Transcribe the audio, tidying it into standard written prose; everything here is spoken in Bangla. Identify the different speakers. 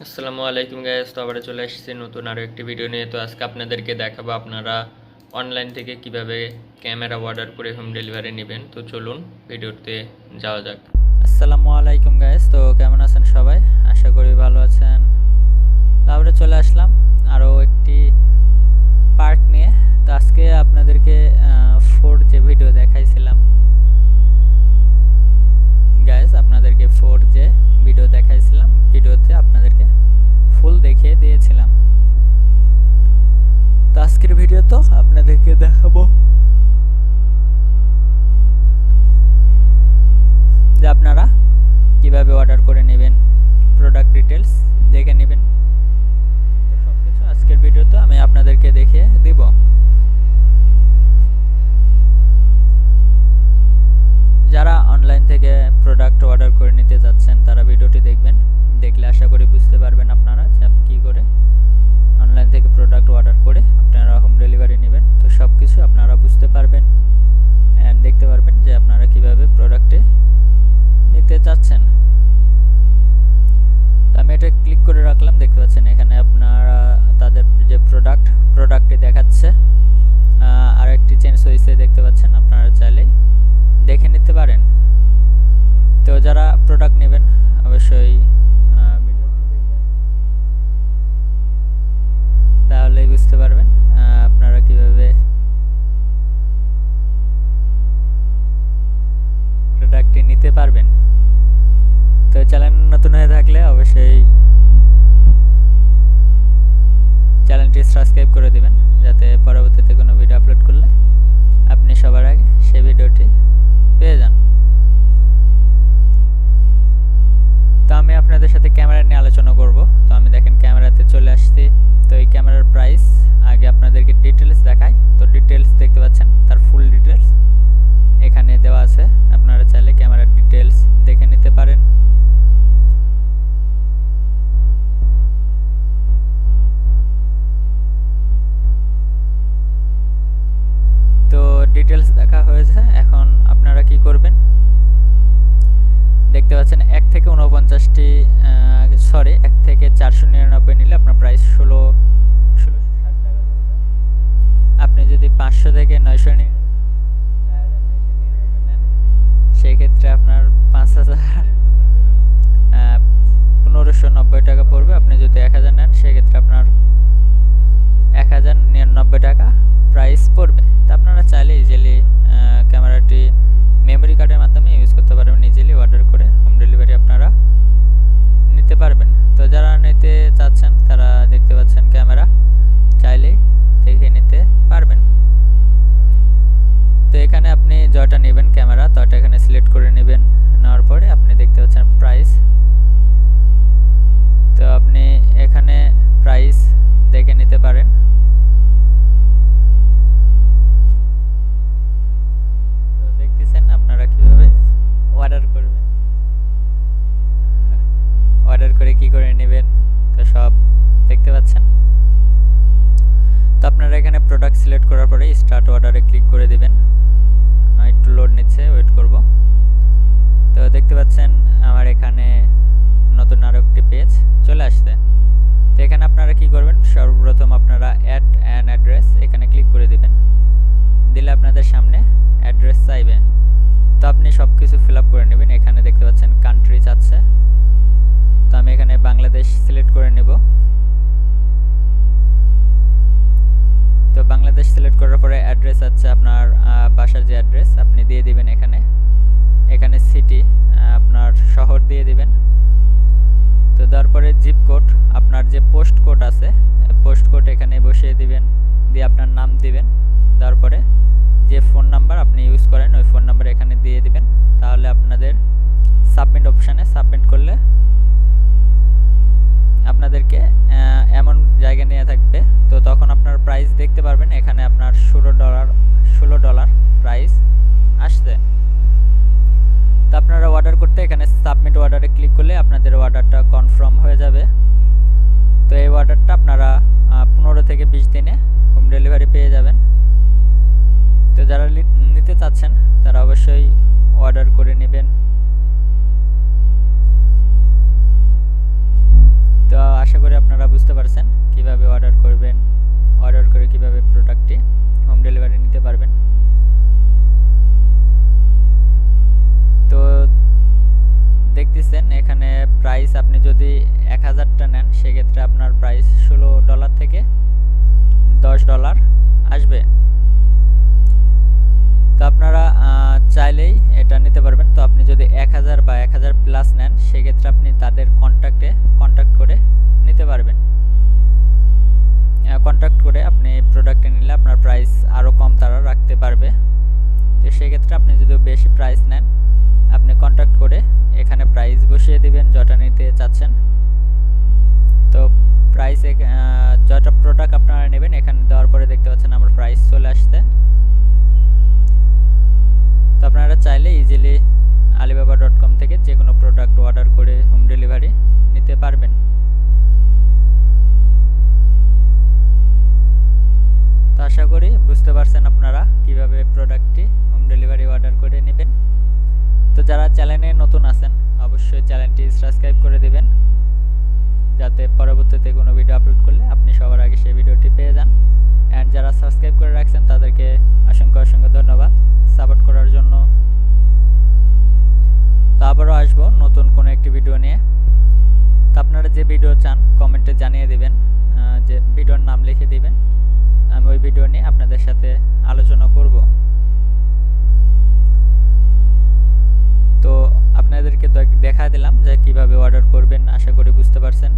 Speaker 1: আসসালামু আলাইকুম গাইস, তো আবার চলে এসেছি নতুন আরও একটি ভিডিও নিয়ে। তো আজকে আপনাদেরকে দেখাবো আপনারা অনলাইন থেকে কিভাবে ক্যামেরা অর্ডার করে হোম ডেলিভারি নেবেন। তো চলুন ভিডিওতে যাওয়া যাক।
Speaker 2: আসসালামু আলাইকুম গাইস, তো কেমন আছেন সবাই? আশা করি ভালো আছেন। তারপরে চলে আসলাম আরও একটি পার্ট নিয়ে। তো আজকে আপনাদেরকে ফোর যে ভিডিও দেখাইছিলাম গাইস, আপনাদেরকে ফোর যে ভিডিও দেখাইছিলাম, ভিডিওতে আপনাদেরকে ফুল দেখিয়ে দিয়েছিলাম। তো আজকের ভিডিও তো আপনাদেরকে দেখাবো যে আপনারা কিভাবে অর্ডার করে নেবেন, প্রোডাক্ট ডিটেলস দেখে নেবেন। তো সবকিছু আজকের ভিডিওতে আমি আপনাদেরকে দেখিয়ে দিব। যারা অনলাইন থেকে প্রোডাক্ট অর্ডার করে নিতে যাচ্ছেন তারা ভিডিওটি দেখবেন। দেখলে আশা করি বুঝতে পারবেন আপনারা যে কী করে অনলাইন থেকে প্রোডাক্ট অর্ডার করে আপনারা হোম ডেলিভারি নেবেন। তো সব কিছু আপনারা বুঝতে পারবেন অ্যান্ড দেখতে পারবেন যে আপনারা কিভাবে প্রোডাক্টে নিতে চাচ্ছেন। তো আমি এটা ক্লিক করে রাখলাম। দেখতে পাচ্ছেন এখানে আপনারা তাদের যে প্রোডাক্টটি দেখাচ্ছে, আর একটি চেঞ্জ হয়েছে দেখতে পাচ্ছেন। আপনারা চাইলেই দেখে নিতে পারেন। তো যারা প্রোডাক্ট নেবেন অবশ্যই ভিডিওটি দেখবেন, তাহলেই বুঝতে পারবেন আপনারা কিভাবে প্রোডাক্টটি নিতে পারবেন। তো চ্যানেল নতুন হয়ে থাকলে অবশ্যই চ্যানেলটি সাবস্ক্রাইব করে দিবেন, যাতে পরবর্তীতে কোনো ভিডিও আপলোড করলে আপনি সবার আগে সেই ভিডিওটি পেয়ে যান। তো আমি আপনাদের সাথে ক্যামেরা নিয়ে আলোচনা করব। তো আমি দেখেন ক্যামেরাতে চলে আসছি। তো এই ক্যামেরার প্রাইস আগে আপনাদেরকে ডিটেলস দেখাই। তো ডিটেলস দেখতে পাচ্ছেন, তার ফুল ডিটেলস এখানে দেওয়া আছে। আপনারা চাইলে ক্যামেরার ডিটেলস দেখে নিতে পারেন। তো ডিটেলস দেখা হয়েছে। এখন আপনারা কি করবেন, দেখতে পাচ্ছেন 1 থেকে 49টি সরি 1 থেকে 499 নিলে আপনার প্রাইস 1660 টাকা পড়বে। আপনি যদি 500 থেকে 900 নেন সেই ক্ষেত্রে আপনার 1590 টাকা পড়বে। আপনি যদি 1000 নেন সেক্ষেত্রে আপনার 1099 টাকা প্রাইস পড়বে। তো আপনারা চাইলে ইজিলি ক্যামেরাটি মেমোরি কার্ডের মাধ্যমে ইউজ করতে পারবেন। ইজিলি অর্ডার করে হোম ডেলিভারি আপনারা নিতে পারবেন। তো যারা নিতে চাচ্ছেন তারা দেখতে পাচ্ছেন ক্যামেরা চাইলেই দেখে নিতে পারবেন। তো এখানে আপনি যটা নেবেন ক্যামেরা, তটা এখানে সিলেক্ট করে নেবেন। নেওয়ার পরে আপনি দেখতে পাচ্ছেন প্রাইস। তো আপনি এখানে প্রাইস দেখে নিতে পারেন। তো দেখতেছেন আপনারা কিভাবে অর্ডার করবেন, অর্ডার করে কি করে নেবেন, তো সব দেখতে পাচ্ছেন। তো আপনারা এখানে প্রোডাক্ট সিলেক্ট করার পরে স্টার্ট অর্ডারে ক্লিক করে দিবেন। একটু লোড নিচ্ছে, ওয়েট করব। তো দেখতে পাচ্ছেন আমার এখানে নতুন আরও একটি পেজ চলে আসছে। তো এখানে আপনারা কি করবেন, সর্বপ্রথম আপনারা অ্যাড অ্যান অ্যাড্রেস এখানে ক্লিক করে দিবেন। দিলে আপনাদের সামনে অ্যাড্রেস চাইবে। তো আপনি সব কিছু ফিল আপ করে নেবেন। এখানে দেখতে পাচ্ছেন কান্ট্রি চাচ্ছে। তো আমি এখানে বাংলাদেশ সিলেক্ট করে নেব। তো বাংলাদেশ সিলেক্ট করার পরে অ্যাড্রেস আছে আপনার বাসার যে অ্যাড্রেস আপনি দিয়ে দিবেন। এখানে সিটি আপনার শহর দিয়ে দিবেন। তো তারপরে জিপ কোড, আপনার যে পোস্ট কোড আছে পোস্ট কোড এখানে বসিয়ে দিবেন, দিয়ে আপনার নাম দিবেন। তারপরে যে ফোন নাম্বার আপনি ইউজ করেন ওই ফোন নাম্বার এখানে দিয়ে দিবেন। তাহলে আপনাদের সাবমিট অপশানে সাবমিট করলে আপনাদেরকে এমন জায়গায় নিয়ে থাকবে। তো তখন আপনার প্রাইস দেখতে পারবেন। এখানে আপনার $16 প্রাইস আসছে। তো আপনারা অর্ডার করতে এখানে সাবমিট অর্ডারে ক্লিক করলে আপনাদের অর্ডারটা কনফার্ম হয়ে যাবে। তো এই অর্ডারটা আপনারা 15 থেকে 20 দিনে হোম ডেলিভারি পেয়ে যাবেন। তো যারা নিতে চাচ্ছেন তারা অবশ্যই অর্ডার করে নেবেন। তো পারছেন কিভাবে অর্ডার করবেন, অর্ডার করে কিভাবে প্রোডাক্টটি হোম ডেলিভারি নিতে পারবেন। তো দেখতেছেন এখানে প্রাইস, আপনি যদি 1000টা নেন সেক্ষেত্রে আপনার প্রাইস $16 থেকে $10 আসবে। তো আপনারা চাইলেই এটা নিতে পারবেন। তো আপনি যদি 1000 বা 1000 প্লাস নেন সেক্ষেত্রে আপনি তাদের কন্ট্যাক্ট করে নিতে পারবেন। কন্ট্যাক্ট করে আপনি প্রোডাক্টটি নিলে আপনার প্রাইস আরও কম তারা রাখতে পারবে। তো সেক্ষেত্রে আপনি যদি বেশি প্রাইস নেন আপনি কন্ট্যাক্ট করে এখানে প্রাইস বসিয়ে দিবেন যটা নিতে চাচ্ছেন। তো প্রাইস যটা প্রোডাক্ট আপনারা নেবেন এখানে দেওয়ার পরে দেখতে পাচ্ছেন আমার প্রাইস চলে আসছে। তো আপনারা চাইলে ইজিলি alibaba.com থেকে যে কোনো প্রোডাক্ট অর্ডার করে হোম ডেলিভারি নিতে পারবেন। তো আশা করি বুঝতে পারছেন আপনারা কিভাবে প্রোডাক্টটি হোম ডেলিভারি অর্ডার করে নেবেন। তো যারা চ্যানেলে নতুন আছেন অবশ্যই চ্যানেলটি সাবস্ক্রাইব করে দিবেন, যাতে পরবর্তীতে কোনো ভিডিও আপলোড করলে আপনি সবার আগে সেই ভিডিওটি পেয়ে যান। অ্যান্ড যারা সাবস্ক্রাইব করে রাখছেন তাদেরকে অসংখ্য ধন্যবাদ সাপোর্ট করার জন্য। তো আবারও আসবো নতুন কোনো একটি ভিডিও নিয়ে। তো আপনারা যে ভিডিও চান কমেন্টে জানিয়ে দিবেন, যে ভিডিওর নাম লিখে দিবেন, আমি ওই ভিডিও নিয়ে আপনাদের সাথে আলোচনা করব। তো আপনাদেরকে দেখা দিলাম যে কিভাবে অর্ডার করবেন, আশা করি বুঝতে পারছেন।